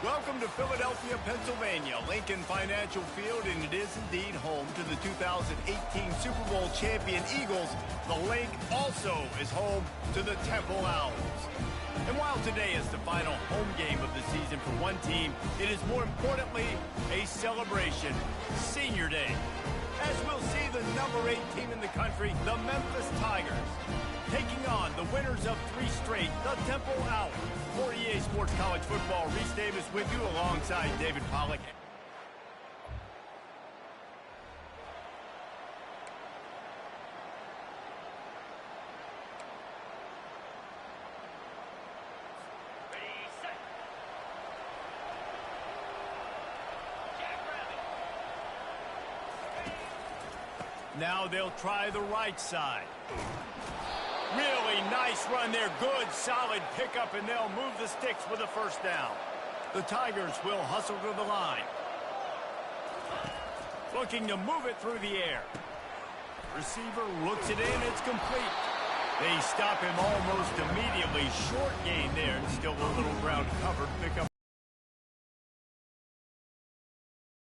Welcome to Philadelphia, Pennsylvania, Lincoln Financial Field, and it is indeed home to the 2018 Super Bowl champion Eagles. The Link also is home to the Temple Owls. And while today is the final home game of the season for one team, it is more importantly a celebration, Senior Day, as we'll see the number 8 team in the country, the Memphis Tigers, taking on the winners of 3 straight, the Temple Owls. For EA Sports College Football, Reese Davis with you alongside David Pollack. Now they'll try the right side. Really nice run there. Good, solid pickup, and they'll move the sticks with a first down. The Tigers will hustle to the line. Looking to move it through the air. Receiver looks it in. It's complete. They stop him almost immediately. Short gain there, and still a little ground covered. Pick up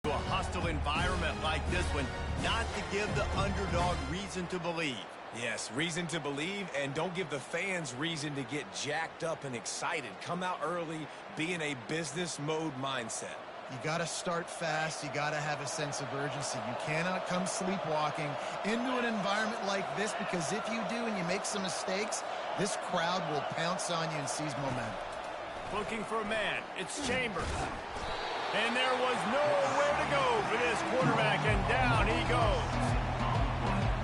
to a hostile environment like this one, not to give the underdog reason to believe. Yes, reason to believe, and don't give the fans reason to get jacked up and excited. Come out early, be in a business mode mindset. You got to start fast. You got to have a sense of urgency. You cannot come sleepwalking into an environment like this, because if you do and you make some mistakes, this crowd will pounce on you and seize momentum. Looking for a man. It's Chambers. And there was nowhere to go for this quarterback, and down he goes.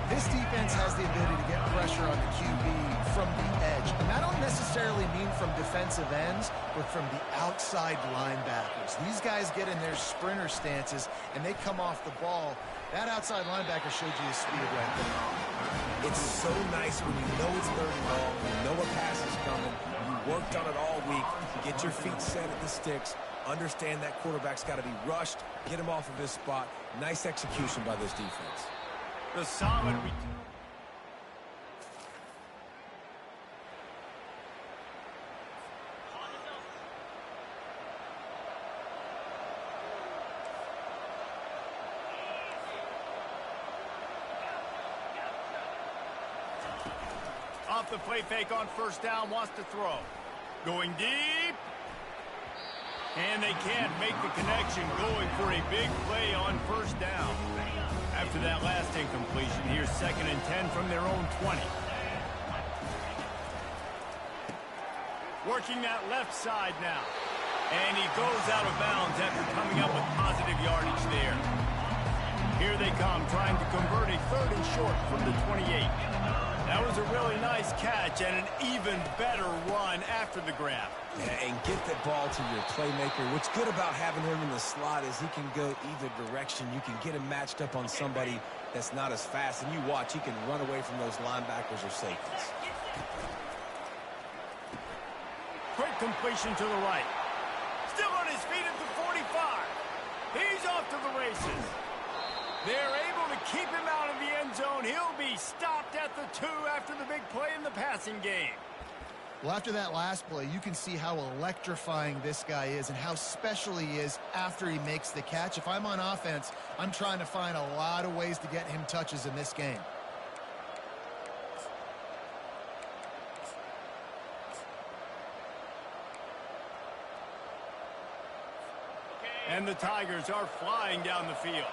This defense has the ability to get pressure on the QB from the edge. And I don't necessarily mean from defensive ends, but from the outside linebackers. These guys get in their sprinter stances, and they come off the ball. That outside linebacker showed you his speed right there. It's so nice when you know it's 3rd and long, you know a pass is coming, you worked on it all week, get your feet set at the sticks, understand that quarterback's got to be rushed, get him off of his spot. Nice execution by this defense. The solid return. Off the play fake on first down, wants to throw. Going deep. And they can't make the connection, going for a big play on first down. After that last incompletion, here's 2nd and 10 from their own 20. Working that left side now. And he goes out of bounds after coming up with positive yardage there. Here they come, trying to convert a 3rd and short from the 28. That was a really nice catch and an even better run after the grab. Yeah, and get that ball to your playmaker. What's good about having him in the slot is he can go either direction. You can get him matched up on somebody that's not as fast, and you watch, he can run away from those linebackers or safeties. Quick completion to the right. Still on his feet at the 45. He's off to the races. They're able to keep him out of the end zone. He'll be stopped at the 2 after the big play in the passing game. Well, after that last play, you can see how electrifying this guy is and how special he is after he makes the catch. If I'm on offense, I'm trying to find a lot of ways to get him touches in this game. And the Tigers are flying down the field.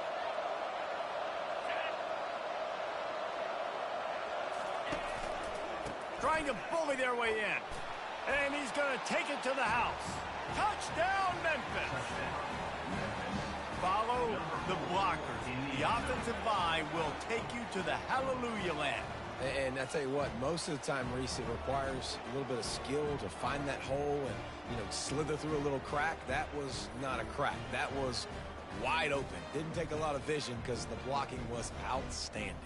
Trying to bully their way in. And he's going to take it to the house. Touchdown, Memphis. Follow the blockers. The offensive line will take you to the hallelujah land. And I tell you what, most of the time, Reese, it requires a little bit of skill to find that hole and, slither through a little crack. That was not a crack. That was wide open. Didn't take a lot of vision because the blocking was outstanding.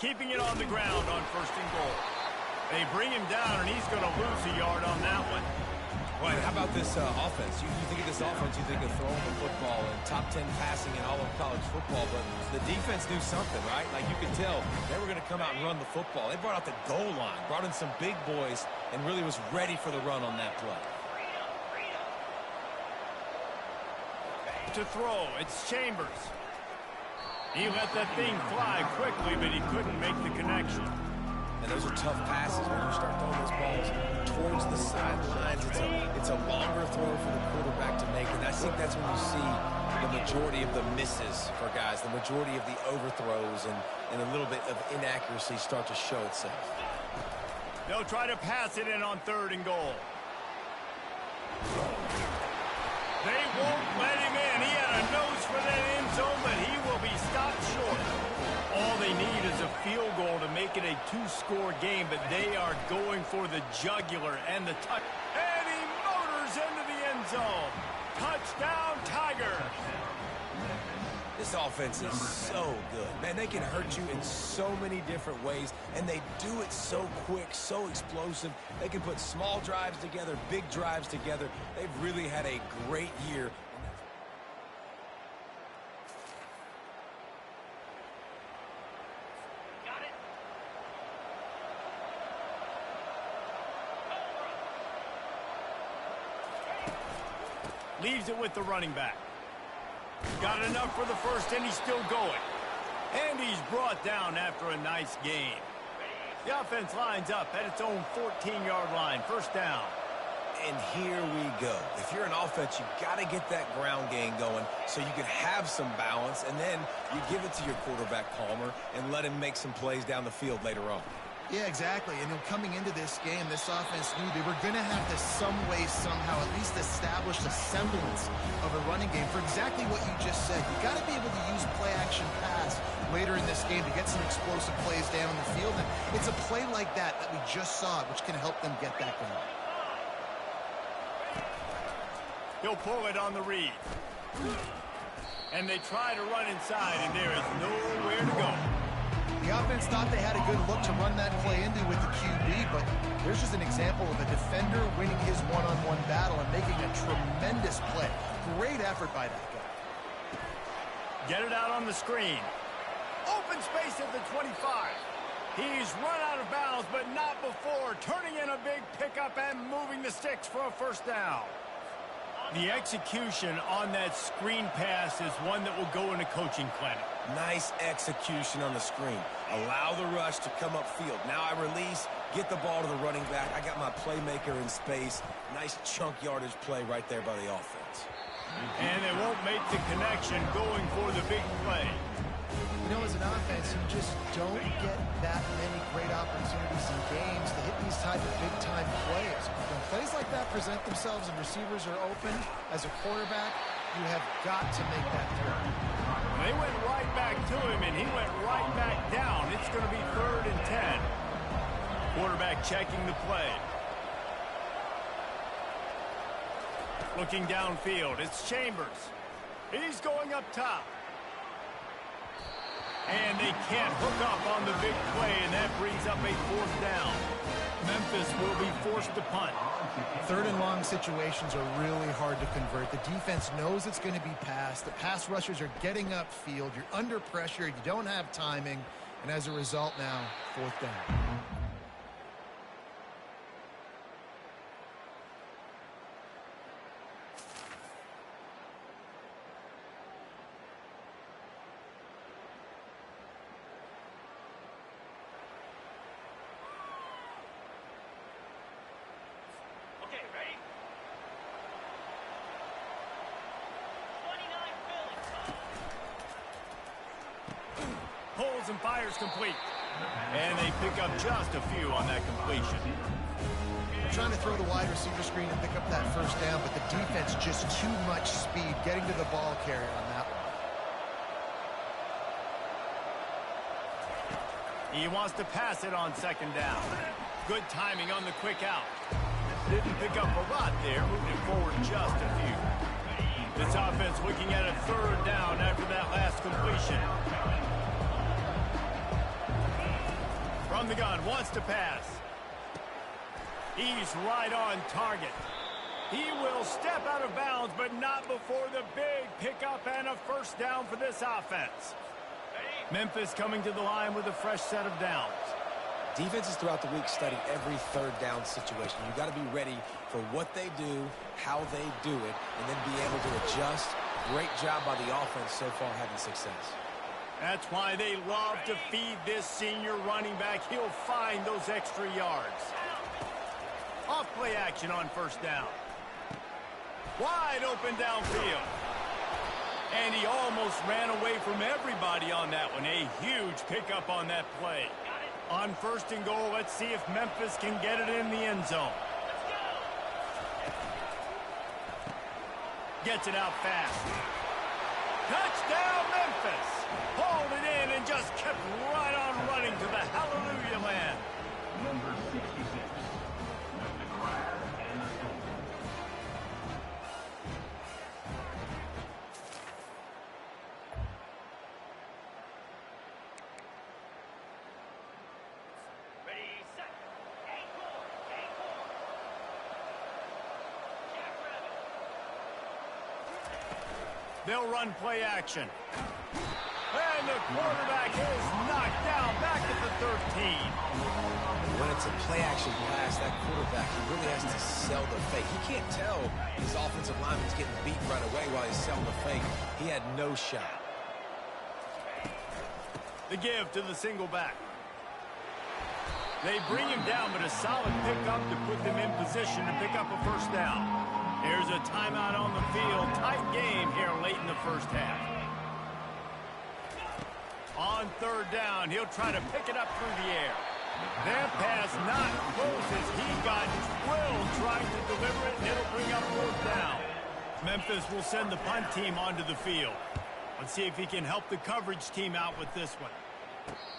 keeping it on the ground on 1st and goal. They bring him down, and he's going to lose a yard on that one. Right, how about this offense? You think of this offense, you think of throwing the football and top 10 passing in all of college football, but the defense knew something, right? Like you could tell they were going to come out and run the football. They brought out the goal line, brought in some big boys, and really was ready for the run on that play. To throw, it's Chambers. He let that thing fly quickly, but he couldn't make the connection. And those are tough passes when you start throwing those balls towards the sidelines. It's a longer throw for the quarterback to make, and I think that's when you see the majority of the misses for guys, the majority of the overthrows and a little bit of inaccuracy start to show itself. They'll try to pass it in on 3rd and goal. They won't let him in. He had a nose for that end zone, but he will be stopped short. All they need is a field goal to make it a 2-score game, but they are going for the jugular and the touch. And he motors into the end zone. Touchdown, Tigers. This offense is so good. Man, they can hurt you in so many different ways, and they do it so quick, so explosive. They can put small drives together, big drives together. They've really had a great year. Leaves it with the running back. Got enough for the first, and he's still going. And he's brought down after a nice game. The offense lines up at its own 14-yard line. 1st down. And here we go. If you're an offense, you got to get that ground game going so you can have some balance, and then you give it to your quarterback, Palmer, and let him make some plays down the field later on. Yeah, exactly. And coming into this game, this offense knew they were going to have to some way, somehow, at least establish a semblance of a running game for exactly what you just said. You got to be able to use play-action pass later in this game to get some explosive plays down the field. And it's a play like that we just saw, which can help them get that going. He'll pull it on the read. And they try to run inside, and there is nowhere to go. The offense thought they had a good look to run that play into with the QB, but there's just an example of a defender winning his one-on-one battle and making a tremendous play. Great effort by that guy. Get it out on the screen. Open space at the 25. He's run out of bounds, but not before. Turning in a big pickup and moving the sticks for a 1st down. The execution on that screen pass is one that will go in a coaching clinic. Nice execution on the screen. Allow the rush to come upfield. Now I release, get the ball to the running back. I got my playmaker in space. Nice chunk yardage play right there by the offense. And they won't make the connection going for the big play. You know, as an offense, you just don't get that many great opportunities in games to hit these type of big-time plays. When plays like that present themselves and receivers are open, as a quarterback, you have got to make that throw. They went right back to him, and he went right back down. It's going to be 3rd and 10. Quarterback checking the play. Looking downfield, it's Chambers. He's going up top. And they can't hook up on the big play, and that brings up a 4th down. Memphis will be forced to punt. 3rd and long situations are really hard to convert. The defense knows it's going to be passed. The pass rushers are getting upfield. You're under pressure. You don't have timing. And as a result now, 4th down. Pulls and fires complete. And they pick up just a few on that completion. They're trying to throw the wide receiver screen and pick up that 1st down, but the defense just too much speed getting to the ball carrier on that one. He wants to pass it on 2nd down. Good timing on the quick out. Didn't pick up a lot there, moving forward just a few. This offense looking at a 3rd down after that last completion. From the gun, wants to pass. He's right on target. He will step out of bounds, but not before the big pickup and a first down for this offense. Memphis coming to the line with a fresh set of downs. Defenses throughout the week study every third down situation. You got to be ready for what they do, how they do it, and then be able to adjust. Great job by the offense so far having success. That's why they love to feed this senior running back. He'll find those extra yards. Off play action on first down. Wide open downfield. And he almost ran away from everybody on that one. A huge pickup on that play. On first and goal, let's see if Memphis can get it in the end zone. Gets it out fast. Touchdown, Memphis! Hauled it in and just kept right on running to the hallelujah land. Number 66, with the crab and the storm. They'll run play action. And the quarterback is knocked down back at the 13. When it's a play-action pass, that quarterback, he really has to sell the fake. He can't tell his offensive lineman's getting beat right away while he's selling the fake. He had no shot. The give to the single back. They bring him down, but a solid pickup to put them in position to pick up a first down. There's a timeout on the field. Tight game here late in the first half. On third down, he'll try to pick it up through the air. That pass not close as he got drilled trying to deliver it, and it'll bring up fourth down. Memphis will send the punt team onto the field. Let's see if he can help the coverage team out with this one.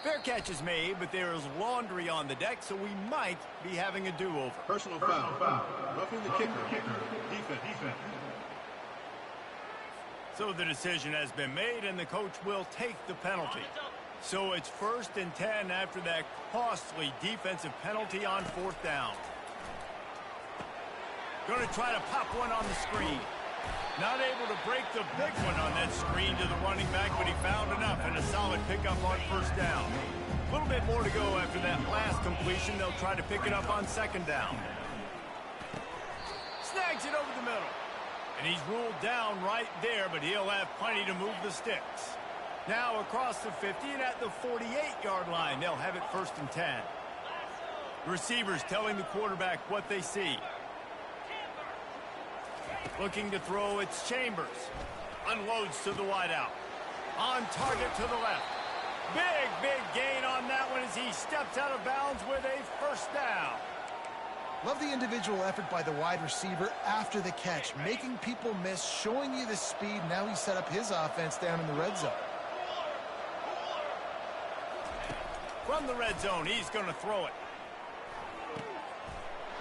Fair catch is made, but there is laundry on the deck, so we might be having a do-over. Personal foul. Roughing the kicker. Defense. So the decision has been made, and the coach will take the penalty. So it's 1st and 10 after that costly defensive penalty on fourth down. Going to try to pop one on the screen. Not able to break the big one on that screen to the running back, but he found enough and a solid pickup on first down. A little bit more to go after that last completion. They'll try to pick it up on second down. Snags it over the middle. And he's ruled down right there, but he'll have plenty to move the sticks. Now across the 50 and at the 48-yard line, they'll have it 1st and 10. Receivers telling the quarterback what they see. Looking to throw, it's Chambers. Unloads to the wideout. On target to the left. Big gain on that one as he steps out of bounds with a first down. Love the individual effort by the wide receiver after the catch, making people miss, showing you the speed. Now he set up his offense down in the red zone. From the red zone, he's going to throw it.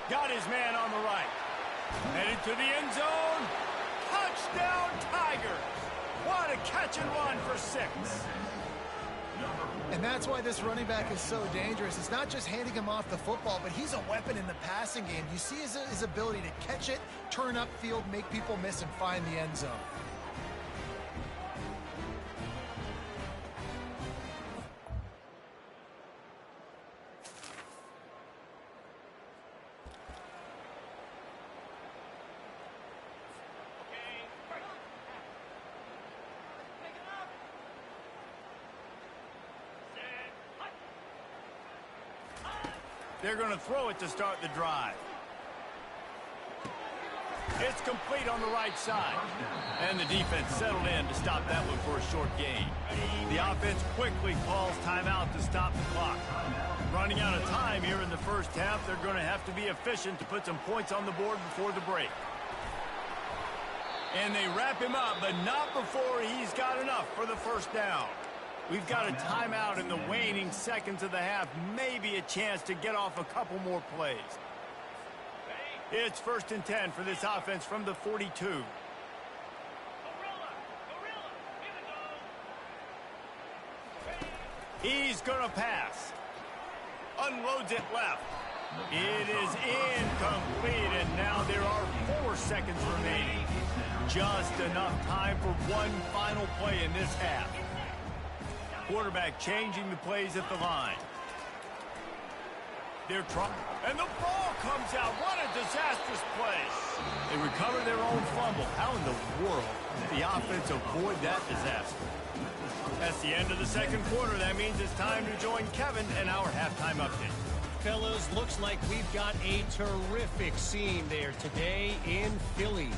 Got his man on the right. Headed to the end zone. Touchdown, Tigers. What a catch and run for 6. And that's why this running back is so dangerous. It's not just handing him off the football, but he's a weapon in the passing game. You see his ability to catch it, turn upfield, make people miss, and find the end zone. They're going to throw it to start the drive. It's complete on the right side. And the defense settled in to stop that one for a short gain. The offense quickly calls timeout to stop the clock. Running out of time here in the first half, they're going to have to be efficient to put some points on the board before the break. And they wrap him up, but not before he's got enough for the first down. We've got a timeout in the waning seconds of the half. Maybe a chance to get off a couple more plays. It's 1st and 10 for this offense from the 42. He's going to pass. Unloads it left. It is incomplete, and now there are 4 seconds remaining. Just enough time for one final play in this half. Quarterback changing the plays at the line. They're trying, and the ball comes out. What a disastrous play. They recover their own fumble. How in the world did the offense avoid that disaster? That's the end of the second quarter. That means it's time to join Kevin and our halftime update. Fellas, looks like we've got a terrific scene there today in Philly.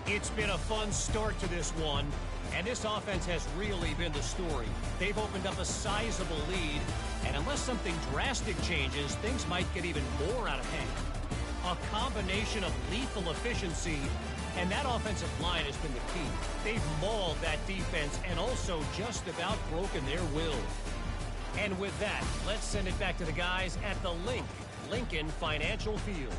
It's been a fun start to this one, and this offense has really been the story. They've opened up a sizable lead, and unless something drastic changes, things might get even more out of hand. A combination of lethal efficiency, and that offensive line has been the key. They've mauled that defense and also just about broken their will. And with that, let's send it back to the guys at the Lincoln Financial Field.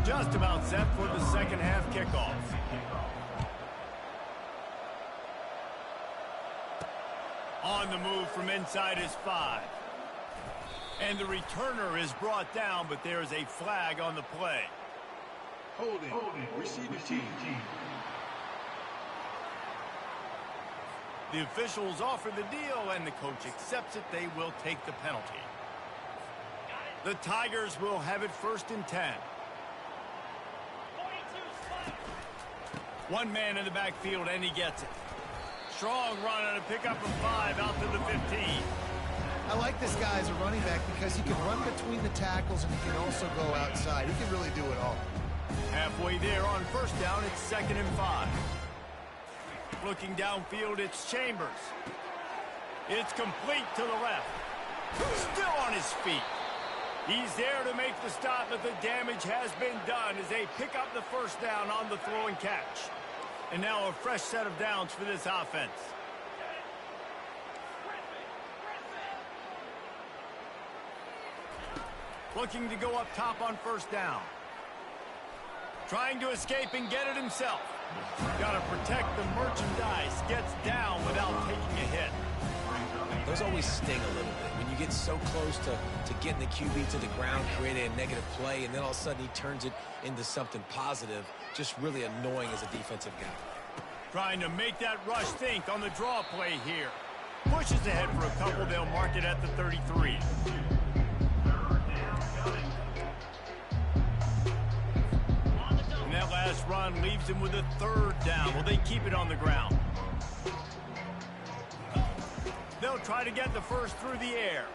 Just about set for the second half kickoff. On the move from inside his 5. And the returner is brought down, but there is a flag on the play. Holding. Receiving team. The officials offer the deal, and the coach accepts it. They will take the penalty. The Tigers will have it 1st and 10. One man in the backfield, and he gets it. Strong run on a pickup of 5 out to the 15. I like this guy as a running back because he can run between the tackles and he can also go outside. He can really do it all. Halfway there on 1st down, it's 2nd and 5. Looking downfield, it's Chambers. It's complete to the left. Still on his feet. He's there to make the stop, but the damage has been done as they pick up the 1st down on the throw and catch. And now a fresh set of downs for this offense. Looking to go up top on 1st down. Trying to escape and get it himself. Got to protect the merchandise. Gets down without taking a hit. Those always sting a little bit. When you get so close to getting the QB to the ground, creating a negative play, and then all of a sudden he turns it into something positive, just really annoying as a defensive guy. Trying to make that rush think on the draw play here. Pushes ahead for a couple. They'll mark it at the 33. And that last run leaves him with a 3rd down. Will they keep it on the ground? They'll try to get the 1st through the air.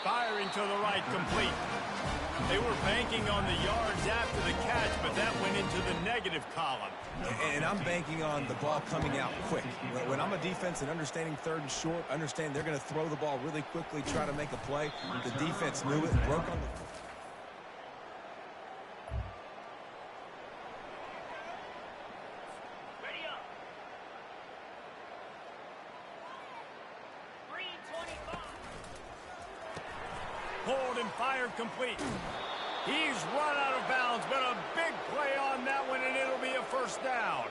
Firing to the right, complete. They were banking on the yards after the catch, but that went into the negative column. And I'm banking on the ball coming out quick. When I'm a defense and understanding 3rd and short, understand they're going to throw the ball really quickly, try to make a play. The defense knew it, broke on the... Hold and fired complete. He's run out of bounds, but a big play on that one, and it'll be a 1st down.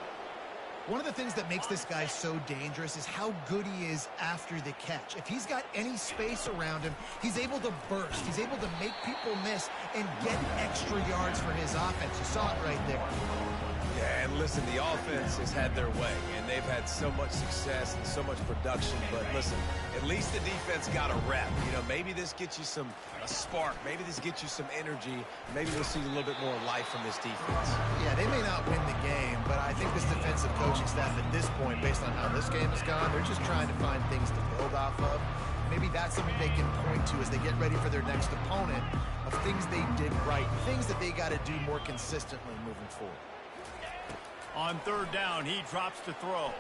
One of the things that makes this guy so dangerous is how good he is after the catch. If he's got any space around him, he's able to burst. He's able to make people miss and get extra yards for his offense. You saw it right there. Yeah, and listen, the offense has had their way, and they've had so much success and so much production. But listen, at least the defense got a rep. You know, maybe this gets you a spark. Maybe this gets you some energy. Maybe we'll see a little bit more life from this defense. Yeah, they may not win the game, but I think this defensive coaching staff at this point, based on how this game has gone, they're just trying to find things to build off of. Maybe that's something they can point to as they get ready for their next opponent, of things they did right, things that they got to do more consistently moving forward. On 3rd down, he drops to throw.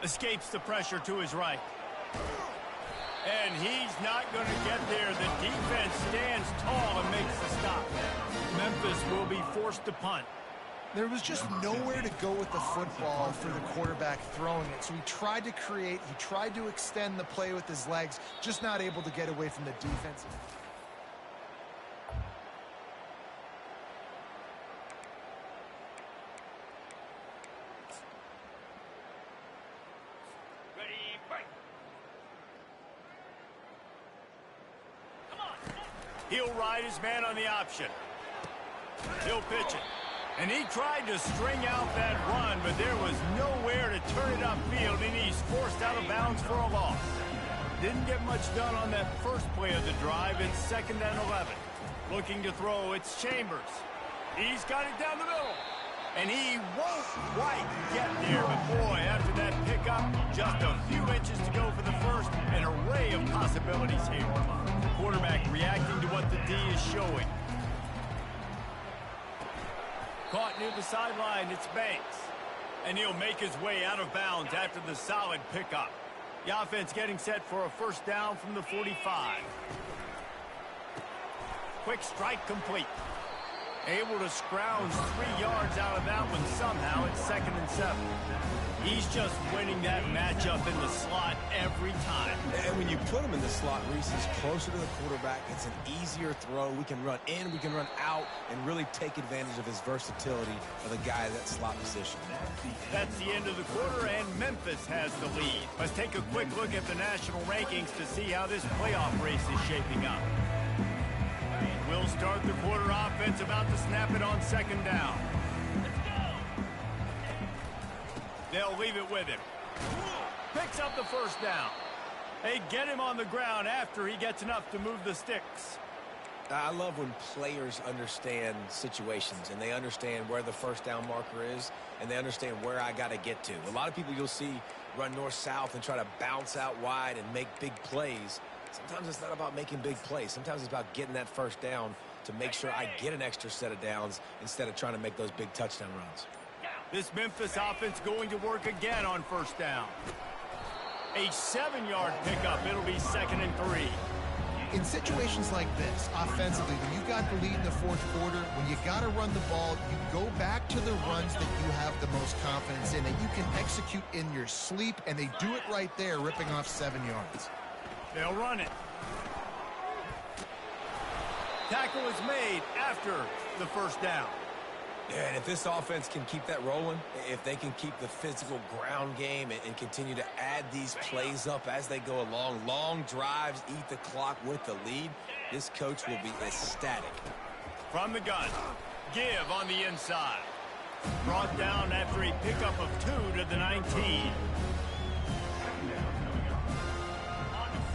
Escapes the pressure to his right. And he's not going to get there. The defense stands tall and makes the stop. Memphis will be forced to punt. There was just nowhere to go with the football for the quarterback throwing it. So he tried to create, he tried to extend the play with his legs, just not able to get away from the defense. He'll ride his man on the option. He'll pitch it. And he tried to string out that run, but there was nowhere to turn it upfield, and he's forced out of bounds for a loss. Didn't get much done on that first play of the drive. It's 2nd and 11. Looking to throw, it's Chambers. He's got it down the middle. And he won't quite get there, but boy, after that pickup, just a few inches to go for the first. An array of possibilities here. The quarterback reacting to what the D is showing. Caught near the sideline, it's Banks. And he'll make his way out of bounds after the solid pickup. The offense getting set for a first down from the 45. Quick strike complete. Able to scrounge 3 yards out of that one somehow. It's 2nd and 7. He's just winning that matchup in the slot every time. And when you put him in the slot, Reese, he's closer to the quarterback. It's an easier throw. We can run in, we can run out, and really take advantage of his versatility of the guy at that slot position. That's the end of the quarter, and Memphis has the lead. Let's take a quick look at the national rankings to see how this playoff race is shaping up. We'll start the quarter offense, about to snap it on 2nd down. They'll leave it with him. Picks up the first down. They get him on the ground after he gets enough to move the sticks. I love when players understand situations and they understand where the first down marker is and they understand where I got to get to. A lot of people you'll see run north-south and try to bounce out wide and make big plays. Sometimes it's not about making big plays. Sometimes it's about getting that first down to make sure I get an extra set of downs instead of trying to make those big touchdown runs. This Memphis offense going to work again on first down. A 7-yard pickup. It'll be 2nd and 3. In situations like this, offensively, when you got the lead in the 4th quarter, when you got to run the ball, you go back to the runs that you have the most confidence in, that you can execute in your sleep, and they do it right there, ripping off 7 yards. They'll run it. Tackle is made after the first down. Yeah, and if this offense can keep that rolling, if they can keep the physical ground game and continue to add these plays up as they go along, long drives, eat the clock with the lead, this coach will be ecstatic. From the gun, give on the inside. Brought down after a pickup of 2 to the 19.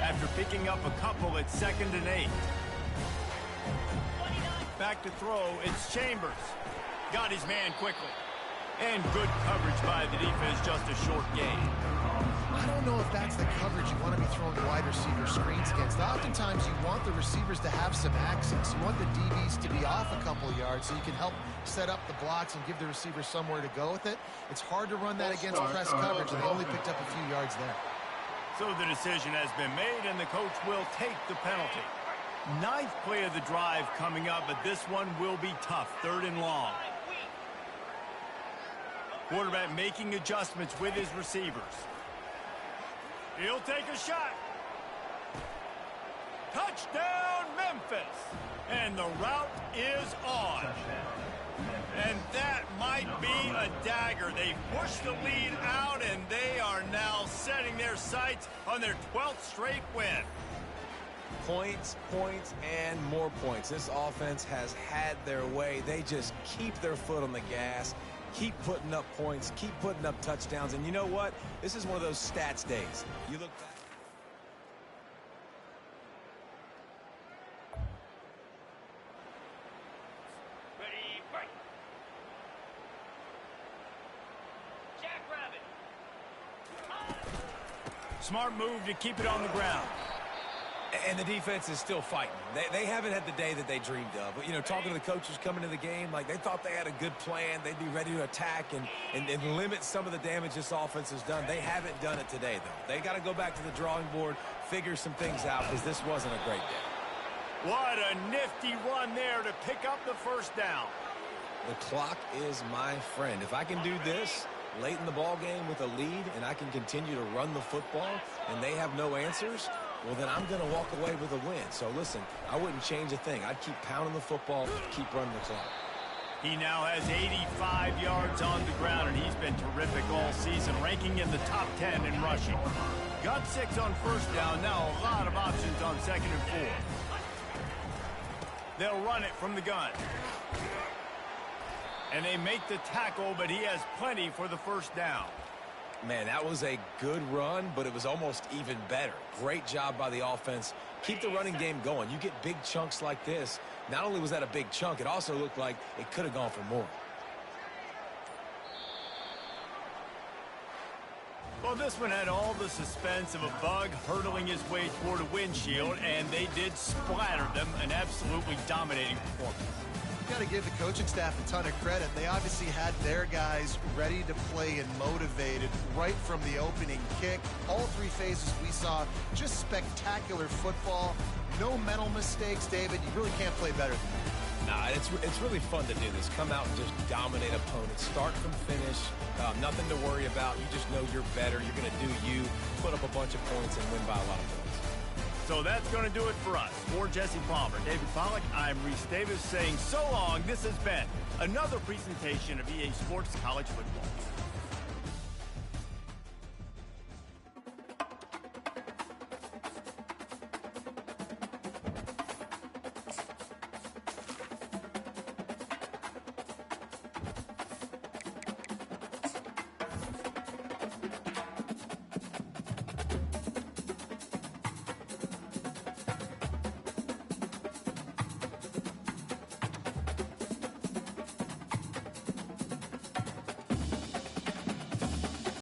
After picking up a couple, it's 2nd and 8. Back to throw, it's Chambers. Got his man quickly. And good coverage by the defense, just a short gain. I don't know if that's the coverage you want to be throwing wide receiver screens against. Oftentimes you want the receivers to have some access. You want the DBs to be off a couple of yards so you can help set up the blocks and give the receivers somewhere to go with it. It's hard to run that against press coverage, and they only picked up a few yards there. So the decision has been made, and the coach will take the penalty. 9th play of the drive coming up, but this one will be tough. 3rd and long. Quarterback making adjustments with his receivers. He'll take a shot. Touchdown, Memphis. And the route is on. And that might be a dagger. They pushed the lead out, and they are now setting their sights on their 12th straight win. Points, points, and more points. This offense has had their way. They just keep their foot on the gas, keep putting up points, keep putting up touchdowns. And you know what? This is one of those stats days. You look back. Smart move to keep it on the ground. And the defense is still fighting. They haven't had the day that they dreamed of. But, you know, talking to the coaches coming into the game, like they thought they had a good plan. They'd be ready to attack and limit some of the damage this offense has done. They haven't done it today, though. They got to go back to the drawing board, figure some things out, because this wasn't a great day. What a nifty run there to pick up the first down. The clock is my friend. If I can do this late in the ball game with a lead and I can continue to run the football and they have no answers, well, then I'm going to walk away with a win. So, listen, I wouldn't change a thing. I'd keep pounding the football, keep running the clock. He now has 85 yards on the ground, and he's been terrific all season, ranking in the top 10 in rushing. Got 6 on first down. Now a lot of options on 2nd and 4. They'll run it from the gun. And they make the tackle, but he has plenty for the first down. Man, that was a good run, but it was almost even better. Great job by the offense. Keep the running game going. You get big chunks like this. Not only was that a big chunk, it also looked like it could have gone for more. Well, this one had all the suspense of a bug hurtling his way toward a windshield, and they did splatter them. An absolutely dominating performance. Got to give the coaching staff a ton of credit. They obviously had their guys ready to play and motivated right from the opening kick. All 3 phases we saw, just spectacular football. No mental mistakes, David. You really can't play better than that. Nah, it's really fun to do this. Come out and just dominate opponents. Start from finish. Nothing to worry about. You just know you're better. You're going to do you, put up a bunch of points, and win by a lot of points. So that's going to do it for us. For Jesse Palmer, David Pollack, I'm Reese Davis saying so long. This has been another presentation of EA Sports College Football.